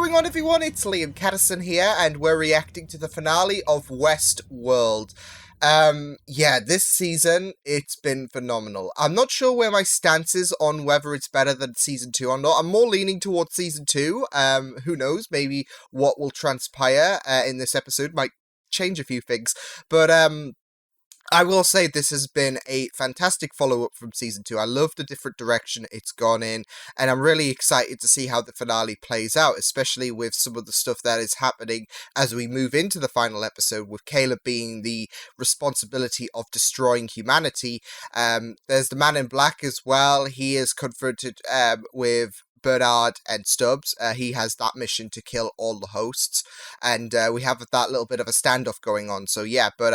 going on, everyone? It's Liam Caddison here, and we're reacting to the finale of Westworld. Yeah, this season, it's been phenomenal. I'm not sure where my stance is on whether it's better than Season 2 or not. I'm more leaning towards Season 2. Who knows? Maybe what will transpire in this episode might change a few things. But, I will say this has been a fantastic follow-up from Season 2. I love the different direction it's gone in, and I'm really excited to see how the finale plays out, especially with some of the stuff that is happening as we move into the final episode, with Caleb being the responsibility of destroying humanity. There's the Man in Black as well. He is confronted with Bernard and Stubbs. He has that mission to kill all the hosts, and we have that little bit of a standoff going on. So yeah, but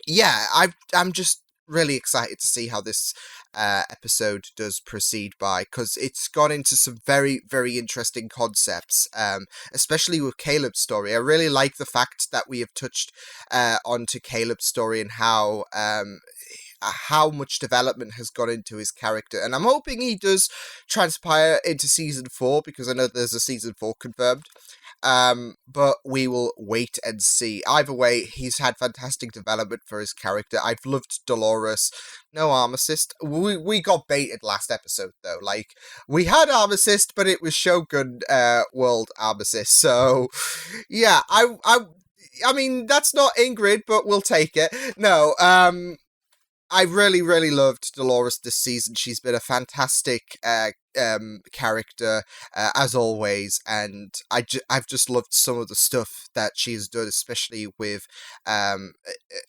yeah, I'm just really excited to see how this episode does proceed by, because it's gone into some very, very interesting concepts, especially with Caleb's story. I really like the fact that we have touched onto Caleb's story and how much development has gone into his character, and I'm hoping he does transpire into Season 4, because I know there's a Season 4 confirmed. But we will wait and see. Either way, he's had fantastic development for his character. I've loved Dolores. No arm assist. We got baited last episode, though. Like, we had arm assist, but it was Shogun World arm assist. So, yeah, I mean, that's not Ingrid, but we'll take it. No, I really, really loved Dolores this season. She's been a fantastic character, as always, and I've just loved some of the stuff that she's done, especially with,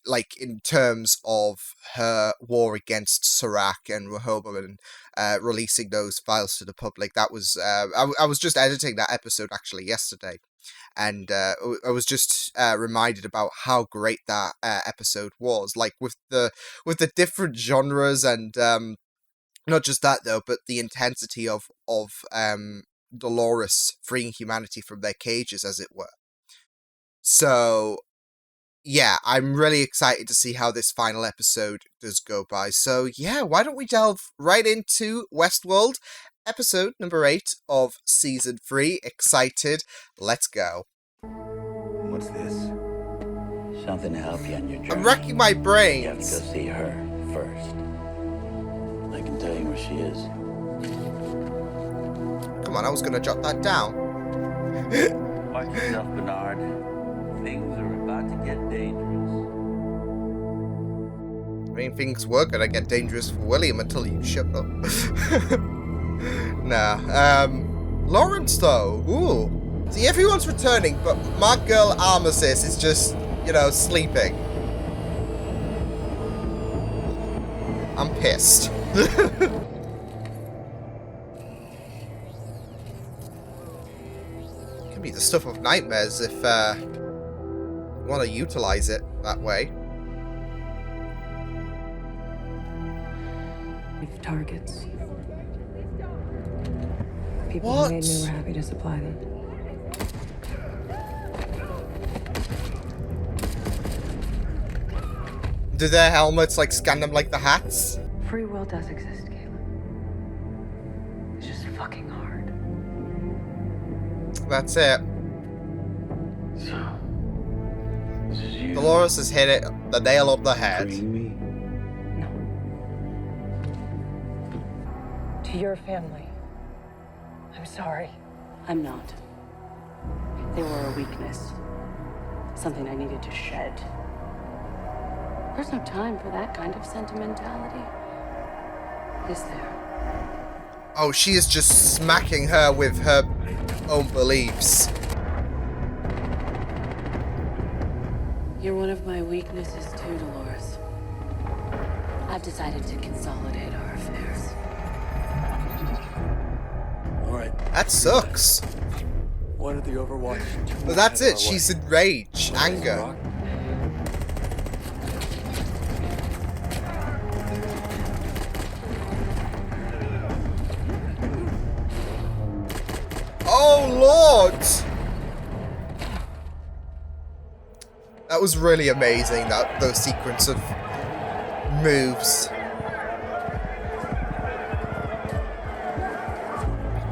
like, in terms of her war against Serac and Rehoboam, and releasing those files to the public. That was, I was just editing that episode, actually, yesterday. And I was just reminded about how great that episode was, like with the different genres, and not just that though, but the intensity of Dolores freeing humanity from their cages, as it were. So yeah, I'm really excited to see how this final episode does go by. So yeah, why don't we delve right into Westworld? Episode number 8 of Season 3. Excited. Let's go. What's this? Something to help you on your journey. I'm racking my brains. You have to go see her first. I can tell you where she is. Come on, I was going to jot that down. Watch yourself, Bernard. Things are about to get dangerous. I mean, things were going to get dangerous for William until you shut up. Nah. Lawrence, though. Ooh. See, everyone's returning, but my girl Armistice is just, you know, sleeping. I'm pissed. Can be the stuff of nightmares if you want to utilize it that way. Targets. People What? who made me were happy to supply them. Do their helmets, like, scan them like the hats? Free will does exist, Caleb. It's just fucking hard. That's it. So, this is you. Dolores has hit it, the nail on the head. Freeing me? No. To your family, I'm sorry. I'm not. They were a weakness. Something I needed to shed. There's no time for that kind of sentimentality. Is there? Oh, she is just smacking her with her own beliefs. You're one of my weaknesses too, Dolores. I've decided to consolidate our affairs. All right. That sucks. What did the Overwatch do? But that's it. She's in rage, anger. Oh, Lord! That was really amazing, those sequence of moves.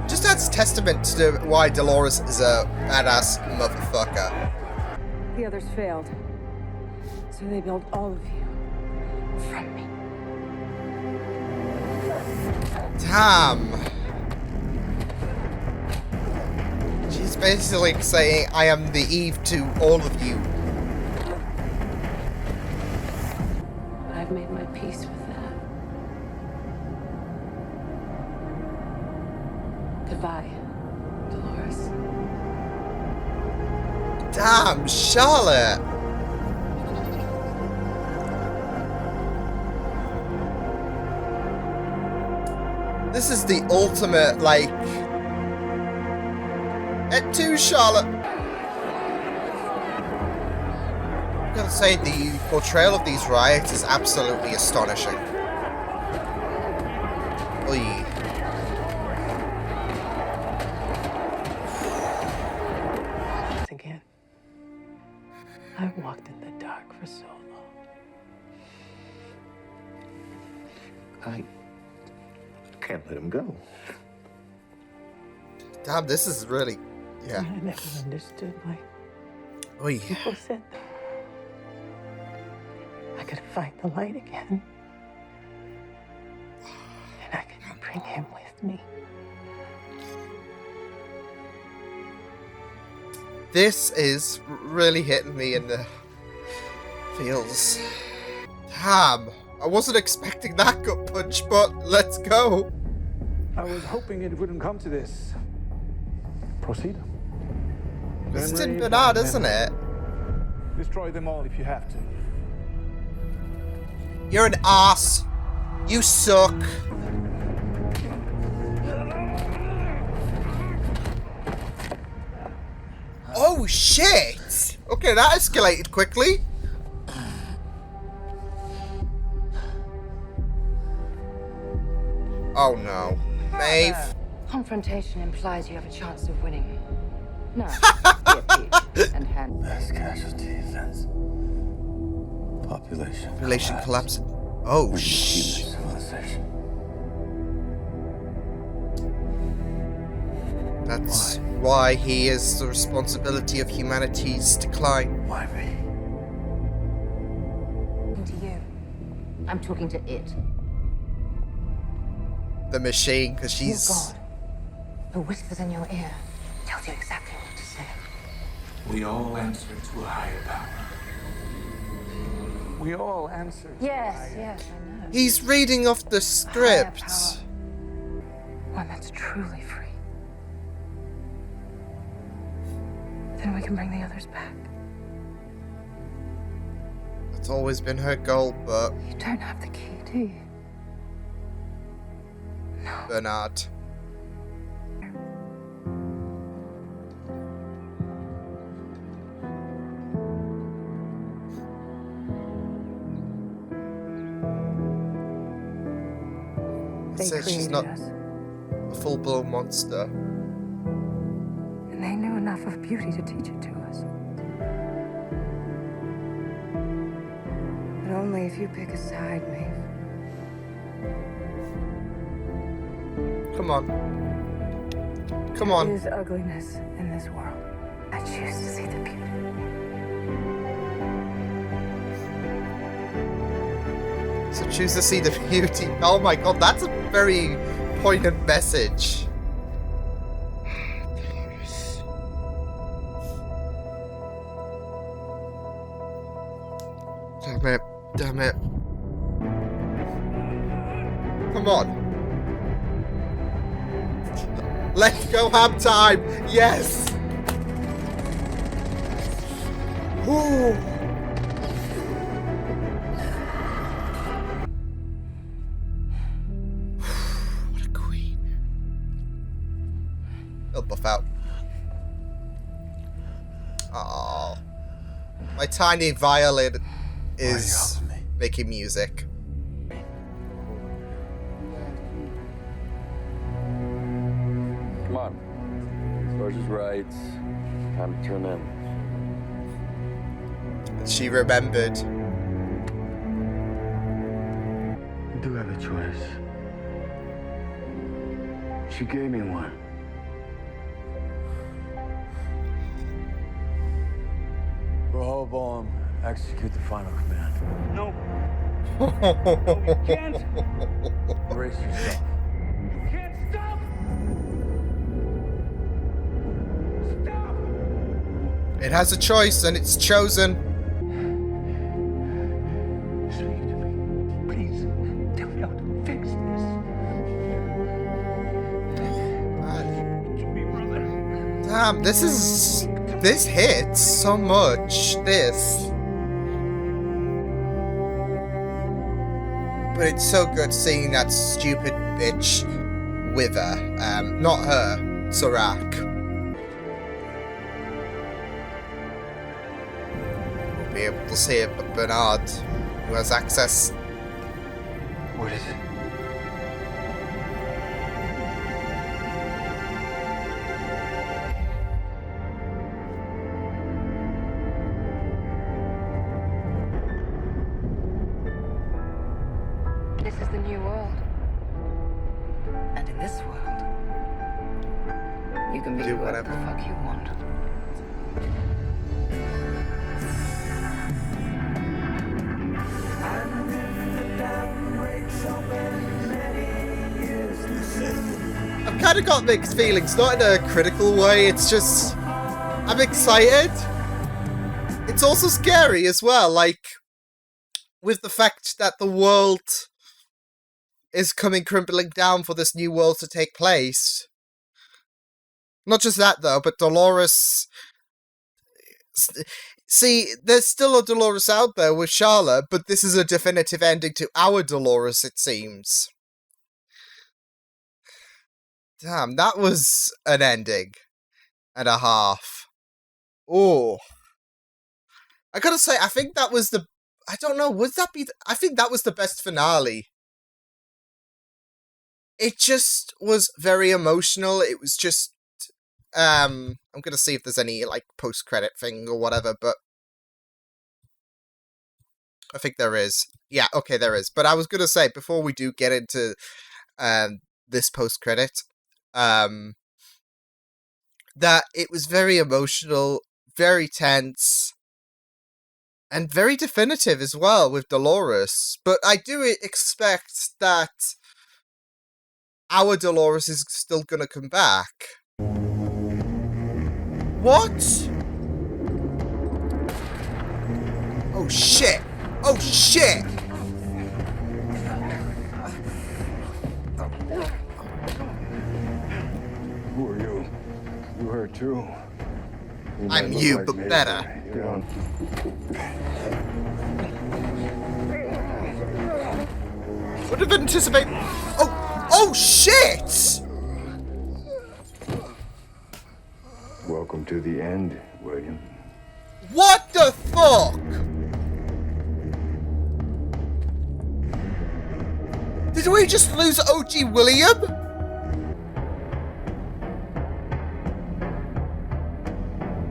Just adds testament to why Dolores is a badass motherfucker. The others failed. So they built all of you from me. Damn. She's basically saying, I am the Eve to all of you. But I've made my peace with that. Goodbye, Dolores. Damn, Charlotte. This is the ultimate, like... Et tu, Charlotte? I gotta say, the portrayal of these riots is absolutely astonishing. Oy. Again. I've walked in the dark for so long. I can't let him go. Damn, this is really... Yeah. I never understood why Oy. people said that. I could find the light again. And I could bring him with me. This is really hitting me in the feels. Damn, I wasn't expecting that gut punch, but let's go. I was hoping it wouldn't come to this. Proceed. This is Memory Bernard, by isn't it? memory. Destroy them all if you have to. You're an ass. You suck. Oh shit! Okay, that escalated quickly. Oh no. Maeve. Confrontation implies you have a chance of winning. No, be a peach and hand. Mass casualty events. Population. Relation collapse. Oh Human shit. civilization. That's why he is the responsibility of humanity's decline. Why me? To you. I'm talking to it. The machine, because Your she's... God, who whispers in your ear, tells you exactly what to say. We all answer to a higher power. We all answer. Yes, yes, I know. He's reading off the A higher script. power. One that's truly free. Then we can bring the others back. That's always been her goal, but You don't have the key, do you? Bernard. They Said she's created not us, a full-blown monster. and they knew enough of beauty to teach it to us. But only if you pick a side, Maeve. Come on. Come on. There is ugliness in this world. I choose to see the beauty. So choose to see the beauty. Oh my god, that's a very poignant message. Damn it. Damn it. Come on. Let's go have time. Yes. Ooh. What a queen. He'll buff out. Oh. My tiny violin is making music. Come on. Sarge is right. Time to turn in. She remembered. You do have a choice. She gave me one. Rehoboam, execute the final command. No. Brace yourself. You can't stop! Stop! It has a choice, and it's chosen. Speak to me. Please tell me how to fix this. Damn, this hits so much. This. But it's so good seeing that stupid bitch wither. Not her, Serac. We'll be able to see Bernard, who has access. What is it? This is the new world. And in this world, you can be Do whoever whatever. the fuck you want. I've kind of got mixed feelings, not in a critical way, it's just... I'm excited. It's also scary as well, like... with the fact that the world is coming crumbling down for this new world to take place. Not just that, though, but Dolores... See, there's still a Dolores out there with Charlotte, but this is a definitive ending to our Dolores, it seems. Damn, that was an ending and a half. Oh. I gotta say, I think that was the... I don't know, would that be... I think that was the best finale. It just was very emotional. It was just... I'm gonna see if there's any, like, post-credit thing or whatever, but... I think there is. Yeah, okay, there is. But I was gonna say, before we do get into this post-credit, that it was very emotional, very tense, and very definitive as well with Dolores. But I do expect that our Dolores is still gonna come back. What? Oh shit! Oh shit! Who are you? You hurt too. I'm you, but better. Get on. Would have anticipated. Oh shit! Welcome to the end, William. What the fuck? Did we just lose OG William?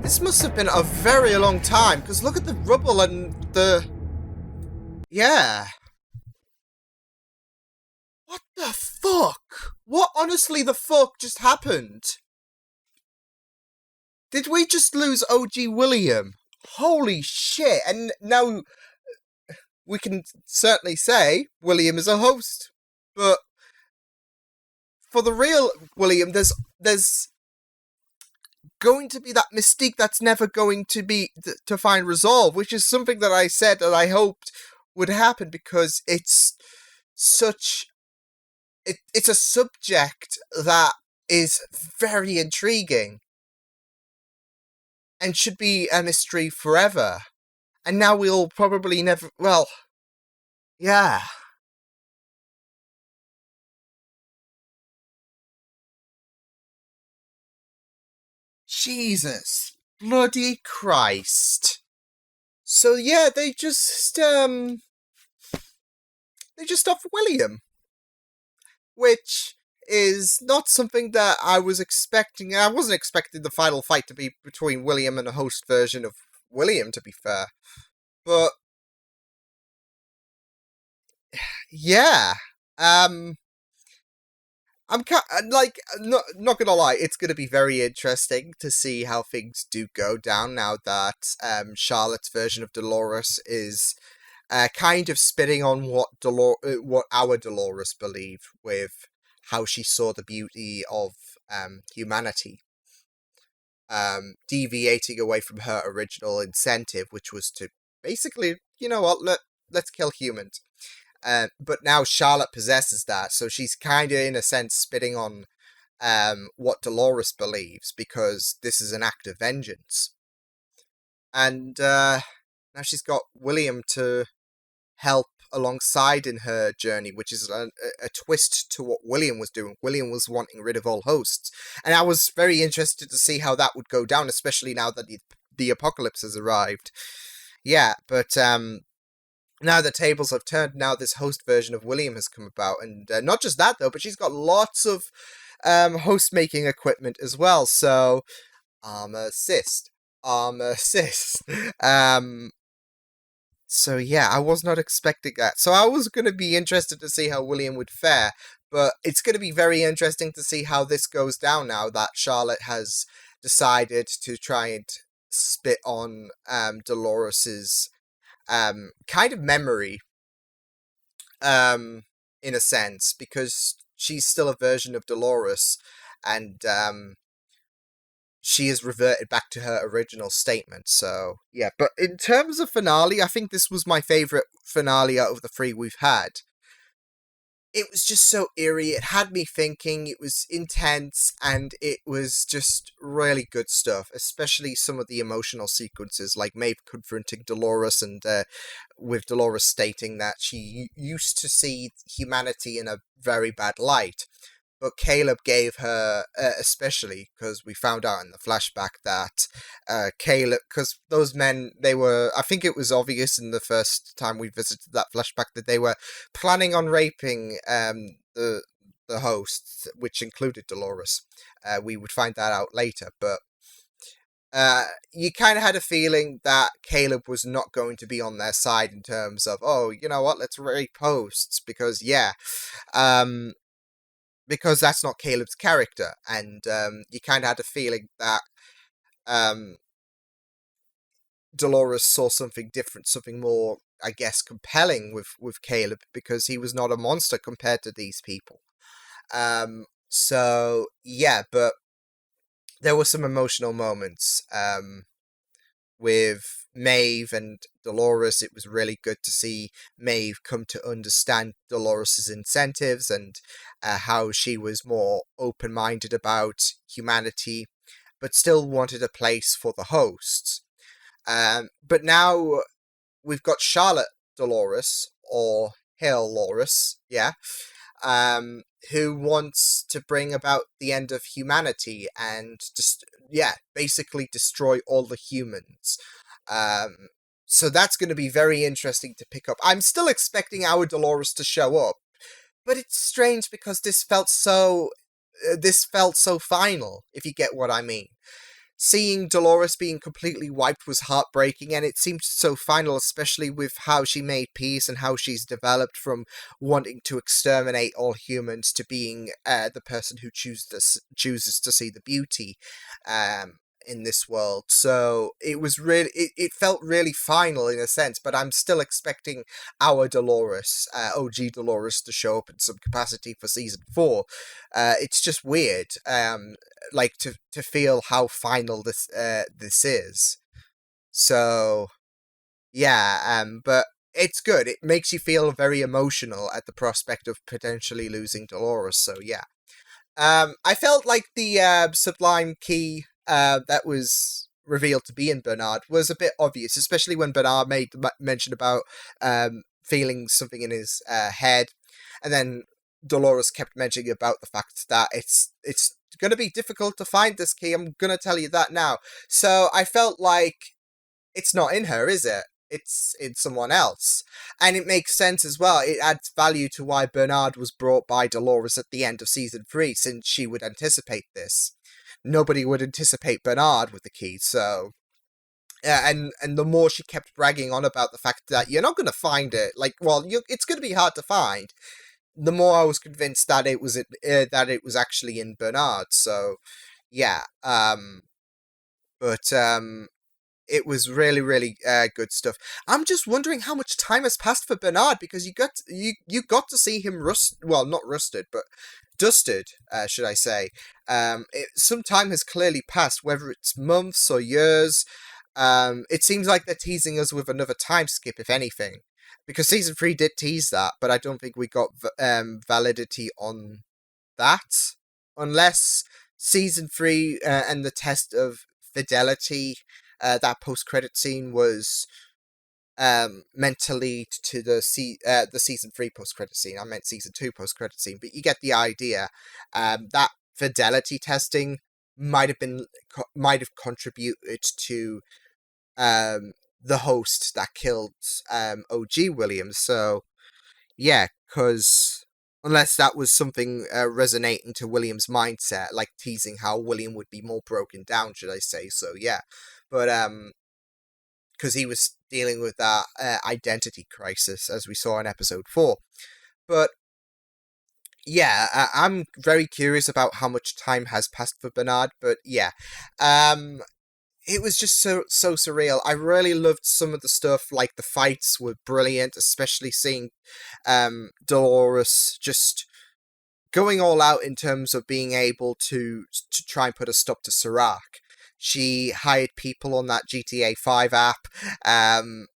This must have been a very long time, because look at the rubble and the... Yeah. What the fuck? What honestly the fuck just happened? Did we just lose OG William? Holy shit. And now we can certainly say William is a host. But for the real William, there's going to be that mystique that's never going to be to find resolve, which is something that I said that I hoped would happen, because it's such... It's a subject that is very intriguing and should be a mystery forever. And now we'll probably never... Well, yeah. Jesus. Bloody Christ. So yeah, they just offer William. Which is not something that I was expecting. I wasn't expecting the final fight to be between William and a host version of William, to be fair. But yeah. not gonna lie, it's gonna be very interesting to see how things do go down now that Charlotte's version of Dolores is kind of spitting on what our Dolores believed with how she saw the beauty of humanity, deviating away from her original incentive, which was to basically, you know what, let's kill humans. But now Charlotte possesses that, so she's kind of, in a sense, spitting on what Dolores believes, because this is an act of vengeance. And now she's got William to help alongside in her journey, which is a twist to what William was doing. William was wanting rid of all hosts, and I was very interested to see how that would go down, especially now that the apocalypse has arrived. Yeah, but now the tables have turned. Now this host version of William has come about, and not just that though, but she's got lots of host making equipment as well. So armor assist. So yeah, I was not expecting that. So I was going to be interested to see how William would fare, but it's going to be very interesting to see how this goes down now that Charlotte has decided to try and spit on Dolores's kind of memory, in a sense, because she's still a version of Dolores, and she has reverted back to her original statement. So yeah, but in terms of finale, I think this was my favorite finale out of the three we've had. It was just so eerie. It had me thinking. It was intense, and it was just really good stuff, especially some of the emotional sequences, like Maeve confronting Dolores, and with Dolores stating that she used to see humanity in a very bad light. But Caleb gave her, especially because we found out in the flashback that Caleb, because those men, they were, I think it was obvious in the first time we visited that flashback that they were planning on raping the hosts, which included Dolores. We would find that out later, but you kind of had a feeling that Caleb was not going to be on their side in terms of, oh, you know what, let's rape hosts, because because that's not Caleb's character, and you kind of had a feeling that Dolores saw something different, something more, I guess, compelling with Caleb, because he was not a monster compared to these people. So yeah, but there were some emotional moments with Maeve and Dolores. It was really good to see Maeve come to understand Dolores' incentives, and how she was more open-minded about humanity, but still wanted a place for the hosts. But now we've got Charlotte Dolores, or Hale Loris, who wants to bring about the end of humanity and just, basically destroy all the humans. So that's going to be very interesting to pick up. I'm still expecting our Dolores to show up, but it's strange because this felt so final, if you get what I mean. Seeing Dolores being completely wiped was heartbreaking, and it seemed so final, especially with how she made peace and how she's developed from wanting to exterminate all humans to being the person who chooses to see the beauty in this world. So it was really, it felt really final in a sense, but I'm still expecting our Dolores, OG Dolores, to show up in some capacity for season 4. It's just weird, like to feel how final this is. So yeah, but it's good. It makes you feel very emotional at the prospect of potentially losing Dolores. So yeah, I felt like the Sublime Key that was revealed to be in Bernard was a bit obvious, especially when Bernard made mention about feeling something in his head, and then Dolores kept mentioning about the fact that it's going to be difficult to find this key. I'm going to tell you that now. So I felt like it's not in her, is it? It's in someone else. And it makes sense as well. It adds value to why Bernard was brought by Dolores at the end of season 3, since she would anticipate this. Nobody would anticipate Bernard with the key, so... Yeah, and the more she kept bragging on about the fact that you're not going to find it, like, well, it's going to be hard to find. the more I was convinced that it was actually in Bernard. So yeah, but it was really, really good stuff. I'm just wondering how much time has passed for Bernard, because you got to see him not rusted, but dusted, should I say. Some time has clearly passed, whether it's months or years. It seems like they're teasing us with another time skip, if anything, because season 3 did tease that, but I don't think we got validity on that, unless season 3 and the test of fidelity, that post-credit scene was meant to lead to the season 3 post-credit scene. I meant season 2 post-credit scene, but you get the idea. That fidelity testing might have contributed to the host that killed OG Williams. So yeah, because unless that was something resonating to William's mindset, like teasing how William would be more broken down, should I say. So yeah, but because he was dealing with that identity crisis, as we saw in episode 4. But yeah, I'm very curious about how much time has passed for Bernard. But yeah, it was just so surreal. I really loved some of the stuff, like the fights were brilliant, especially seeing Dolores just going all out in terms of being able to try and put a stop to Serac. She hired people on that GTA 5 app, and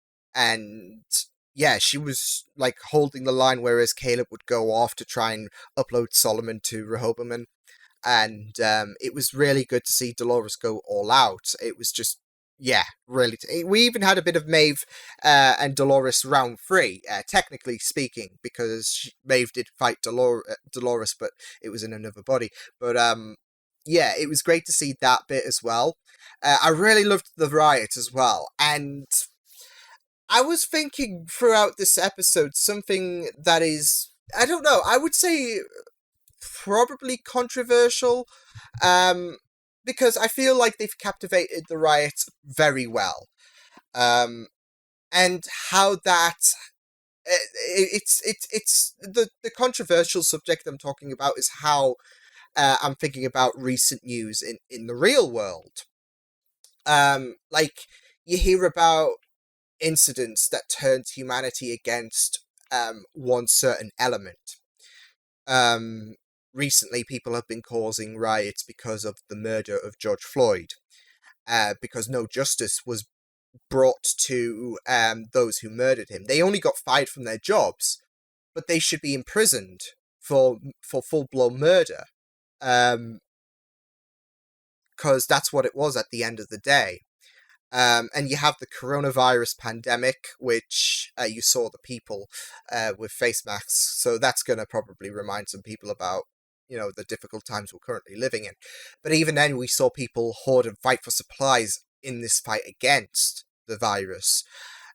yeah, she was like holding the line, whereas Caleb would go off to try and upload Solomon to Rehoboam. And it was really good to see Dolores go all out. It was just, yeah, really. We even had a bit of Maeve and Dolores round 3, technically speaking, because Maeve did fight Dolores, but it was in another body. But yeah, it was great to see that bit as well. I really loved the riot as well, and I was thinking throughout this episode something that is, I don't know, I would say probably controversial, because I feel like they've captivated the riot very well, and how that it's the controversial subject I'm talking about is how I'm thinking about recent news in the real world. Like, you hear about incidents that turned humanity against one certain element. Recently, people have been causing riots because of the murder of George Floyd, because no justice was brought to those who murdered him. They only got fired from their jobs, but they should be imprisoned for full-blown murder, because that's what it was at the end of the day. And you have the coronavirus pandemic, which you saw the people with face masks, so that's going to probably remind some people about, the difficult times we're currently living in. But even then, we saw people hoard and fight for supplies in this fight against the virus.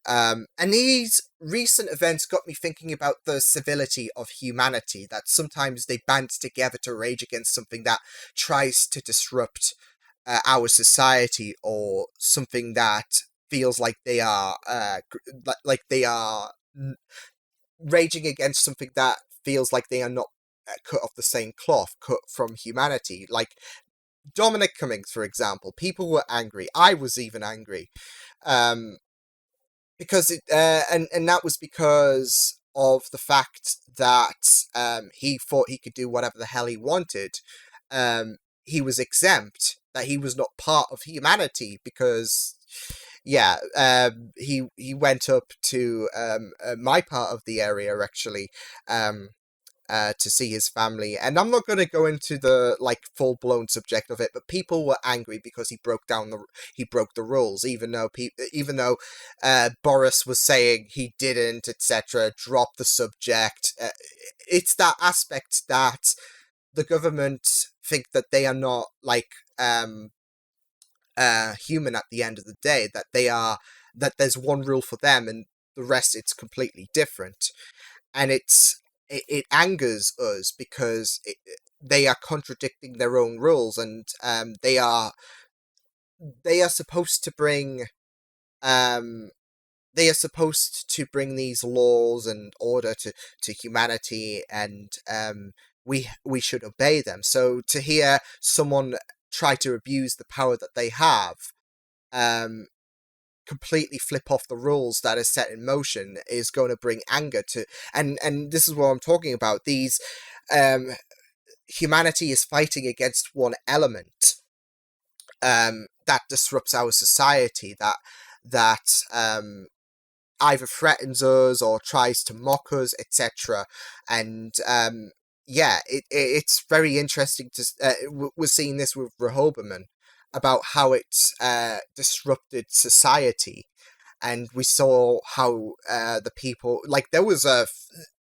And these recent events got me thinking about the civility of humanity, that sometimes they band together to rage against something that tries to disrupt our society, or something that feels like they are raging against something that feels like they are not cut off the same cloth, cut from humanity. Like Dominic Cummings, for example. People were angry. I was even angry, because and that was because of the fact that he thought he could do whatever the hell he wanted. He was exempt, that he was not part of humanity, because yeah, he went up to my part of the area, actually, to see his family. And I'm not going to go into the full-blown subject of it, but people were angry because he broke the rules, even though Boris was saying he didn't, etc. Drop the subject. It's that aspect that the government think that they are not human at the end of the day, that there's one rule for them and the rest it's completely different. And it angers us because they are contradicting their own rules, and they are supposed to bring they are supposed to bring these laws and order to humanity, and we should obey them. So to hear someone try to abuse the power that they have, completely flip off the rules that are set in motion, is going to bring anger to, and this is what I'm talking about. These humanity is fighting against one element that disrupts our society, that either threatens us or tries to mock us, etc. And yeah, it's very interesting to we're seeing this with Rehoboam, about how it disrupted society. And we saw how the people, like, there was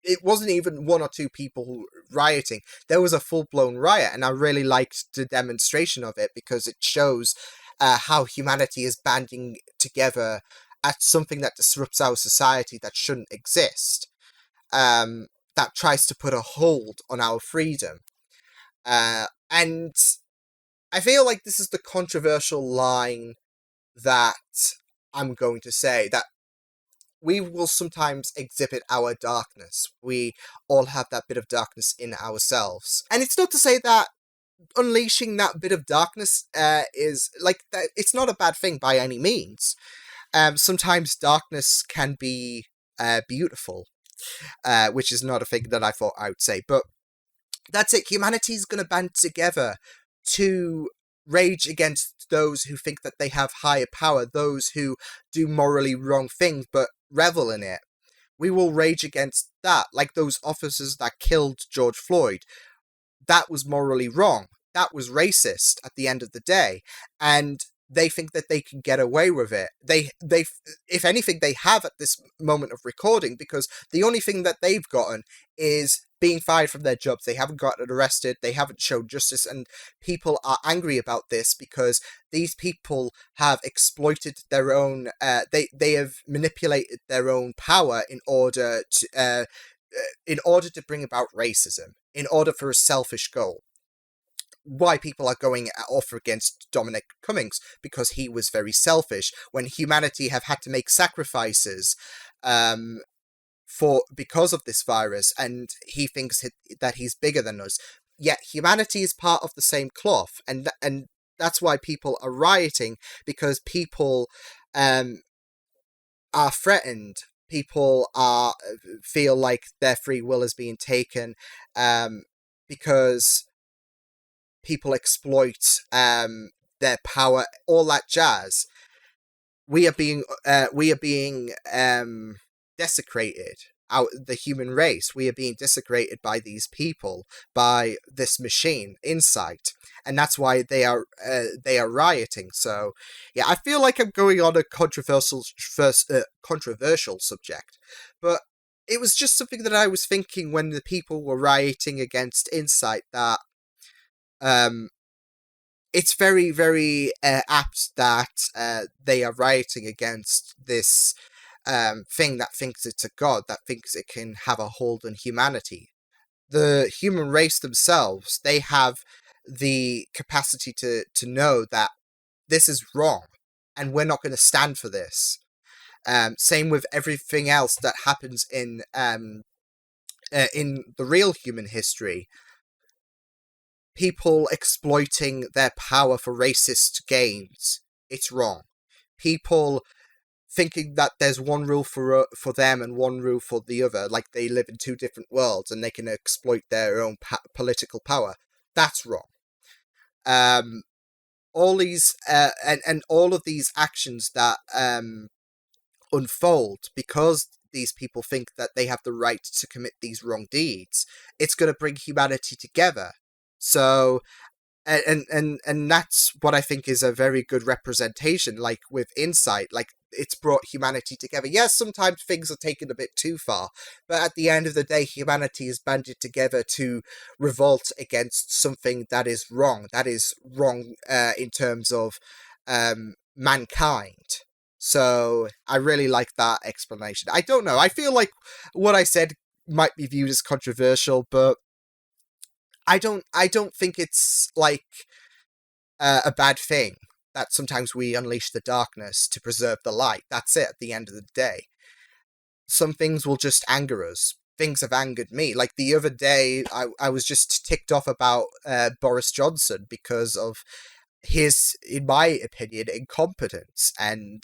it wasn't even one or two people rioting. There was a full-blown riot, and I really liked the demonstration of it, because it shows how humanity is banding together at something that disrupts our society, that shouldn't exist, that tries to put a hold on our freedom. And I feel like this is the controversial line that I'm going to say, that we will sometimes exhibit our darkness. We all have that bit of darkness in ourselves. And it's not to say that unleashing that bit of darkness is like that. It's not a bad thing by any means. Sometimes darkness can be beautiful, which is not a thing that I thought I would say. But that's it. Humanity's going to band together to rage against those who think that they have higher power, those who do morally wrong things but revel in it. We will rage against that, like those officers that killed George Floyd. That was morally wrong. That was racist at the end of the day. And they think that they can get away with it. They, if anything, they have at this moment of recording, because the only thing that they've gotten is being fired from their jobs. They haven't gotten arrested. They haven't shown justice, and people are angry about this because these people have exploited their own. They have manipulated their own power in order to bring about racism, in order for a selfish goal. Why people are going off against Dominic Cummings, because he was very selfish, when humanity have had to make sacrifices because of this virus, and he thinks that he's bigger than us. Yet humanity is part of the same cloth, and that's why people are rioting, because people are threatened. People feel like their free will is being taken, because people exploit their power, all that jazz. We are being desecrated. The human race, we are being desecrated by these people, by this machine, Insight, and that's why they are rioting. So yeah, I feel like I'm going on a controversial subject, but it was just something that I was thinking when the people were rioting against Insight, that it's very, very apt that they are rioting against this thing that thinks it's a god, that thinks it can have a hold on humanity. The human race themselves, they have the capacity to know that this is wrong, and we're not going to stand for this. Same with everything else that happens in the real human history. People exploiting their power for racist gains, it's wrong. People thinking that there's one rule for them and one rule for the other, like they live in two different worlds and they can exploit their own political power, that's wrong. All these and all of these actions that unfold because these people think that they have the right to commit these wrong deeds, it's going to bring humanity together. So, and that's what I think is a very good representation, like with Insight, like it's brought humanity together. Yes, sometimes things are taken a bit too far, but at the end of the day, humanity is banded together to revolt against something that is wrong in terms of mankind. So I really like that explanation. I don't know, I feel like what I said might be viewed as controversial, but I don't think it's like a bad thing. that sometimes we unleash the darkness to preserve the light. That's it at the end of the day. Some things will just anger us. Things have angered me. Like the other day, I was just ticked off about Boris Johnson because of his, in my opinion, incompetence. And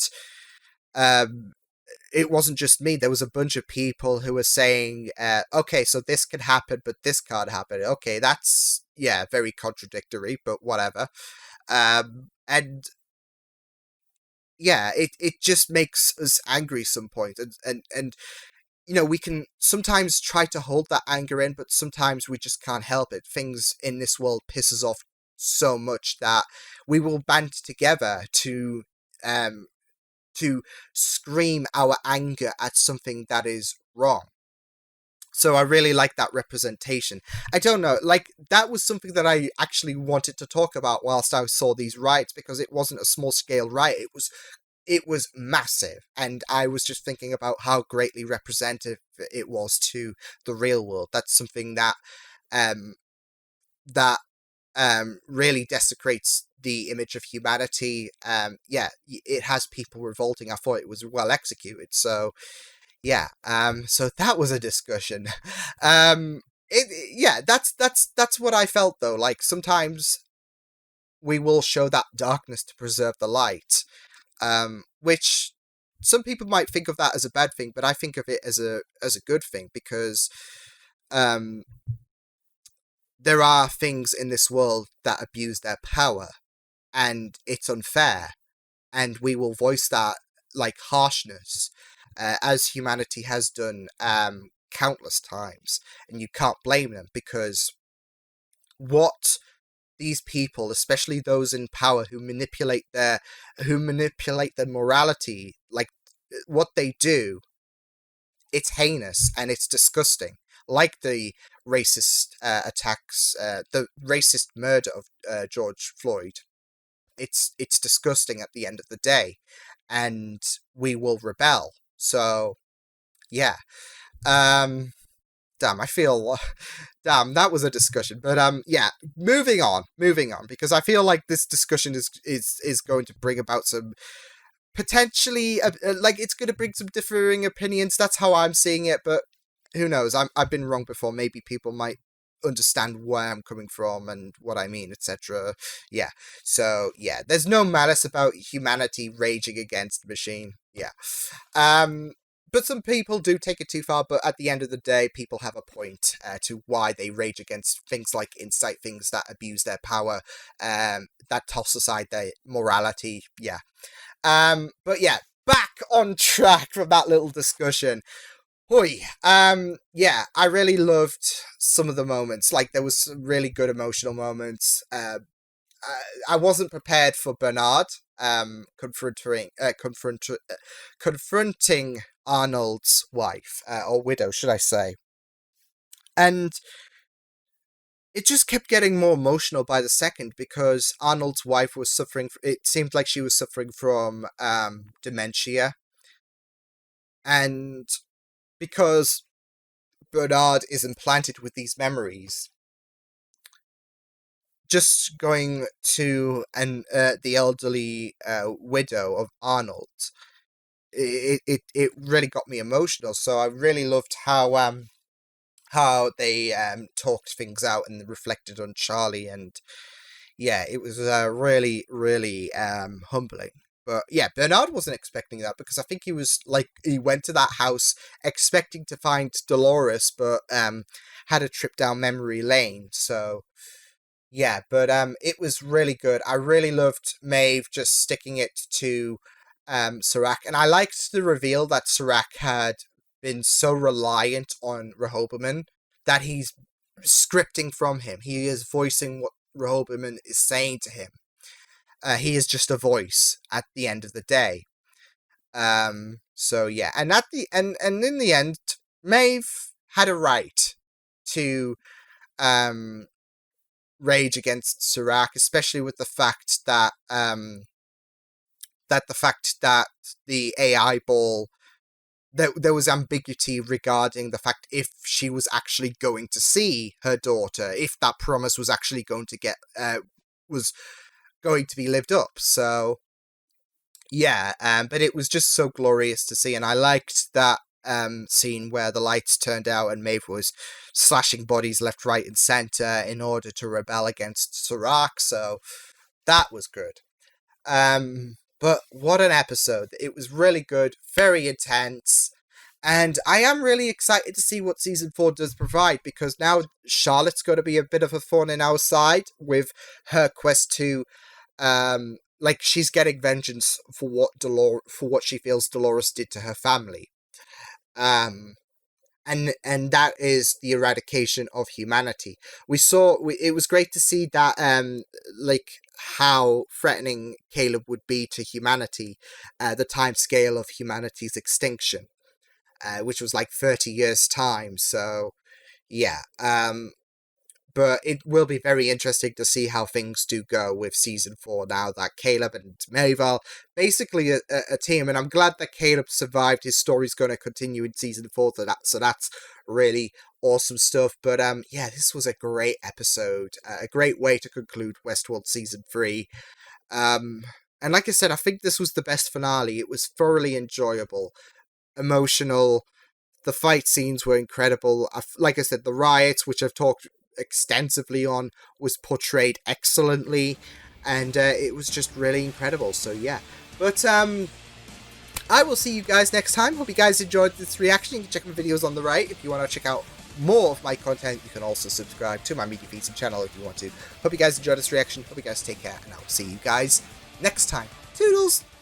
it wasn't just me. There was a bunch of people who were saying, okay, so this can happen, but this can't happen. Okay, that's, yeah, very contradictory, but whatever. And yeah, it just makes us angry some point. And you know, we can sometimes try to hold that anger in, but sometimes we just can't help it. Things in this world piss us off so much that we will band together to scream our anger at something that is wrong. So I really like that representation. I don't know, like, that was something that I actually wanted to talk about whilst I saw these riots, because it wasn't a small scale riot. It was massive, and I was just thinking about how greatly representative it was to the real world. That's something that really desecrates the image of humanity. Yeah, it has people revolting. I thought it was well executed. So yeah, so that was a discussion. Yeah, that's what I felt though. Like sometimes we will show that darkness to preserve the light. Which some people might think of that as a bad thing, but I think of it as a good thing, because there are things in this world that abuse their power, and it's unfair, and we will voice that like harshness, as humanity has done countless times, and you can't blame them, because what these people, especially those in power who manipulate their morality, like what they do, it's heinous and it's disgusting. Like the racist attacks, the racist murder of George Floyd. It's disgusting at the end of the day, and we will rebel. So yeah. Damn, I feel... Damn, that was a discussion. But yeah, moving on, because I feel like this discussion is going to bring about some potentially... like, it's going to bring some differing opinions. That's how I'm seeing it, but who knows? I've been wrong before. Maybe people might understand where I'm coming from and what I mean, etc. Yeah, so yeah, there's no malice about humanity raging against the machine. Yeah. But some people do take it too far, but at the end of the day, people have a point to why they rage against things like Insight, things that abuse their power, that toss aside their morality, yeah. But yeah, back on track from that little discussion. Hoi. Yeah, I really loved some of the moments. Like, there was some really good emotional moments. I wasn't prepared for Bernard confronting Arnold's wife, or widow, should I say. And it just kept getting more emotional by the second, because Arnold's wife was suffering, it seemed like she was suffering from dementia. And because Bernard is implanted with these memories, just going to the elderly widow of Arnold, it really got me emotional. So I really loved how they talked things out and reflected on Charlie, and yeah, it was really, really humbling. But yeah, Bernard wasn't expecting that, because I think he was like, he went to that house expecting to find Dolores, but had a trip down memory lane. So yeah, but it was really good. I really loved Maeve just sticking it to Serac, and I liked the reveal that Serac had been so reliant on Rehoboam that he's scripting from him. He is voicing what Rehoboam is saying to him. He is just a voice at the end of the day. So yeah, and in the end, Maeve had a right to rage against Serac, especially with the fact that the AI ball, there was ambiguity regarding the fact if she was actually going to see her daughter, if that promise was actually going to going to be lived up. So yeah, but it was just so glorious to see, and I liked that scene where the lights turned out and Maeve was slashing bodies left, right, and center in order to rebel against Serac. So that was good. But what an episode! It was really good, very intense. And I am really excited to see what season 4 does provide, because now Charlotte's going to be a bit of a thorn in our side with her quest to, like, she's getting vengeance for what she feels Dolores did to her family. And that is the eradication of humanity. It was great to see that, like, how threatening Caleb would be to humanity, the time scale of humanity's extinction. Which was like 30 years' time, so yeah. But it will be very interesting to see how things do go with season 4 now that Caleb and Maeve are basically a team, and I'm glad that Caleb survived. His story's going to continue in season 4, so that's really awesome stuff. But yeah, this was a great episode, a great way to conclude Westworld season 3. And like I said, I think this was the best finale. It was thoroughly enjoyable, emotional. The fight scenes were incredible. Like I said, the riots, which I've talked extensively on, was portrayed excellently, and it was just really incredible. So yeah, but I will see you guys next time. Hope you guys enjoyed this reaction. You can check my videos on the right if you want to check out more of my content. You can also subscribe to my media feeds and channel if you want to. Hope you guys enjoyed this reaction. Hope you guys take care, and I will see you guys next time. Toodles!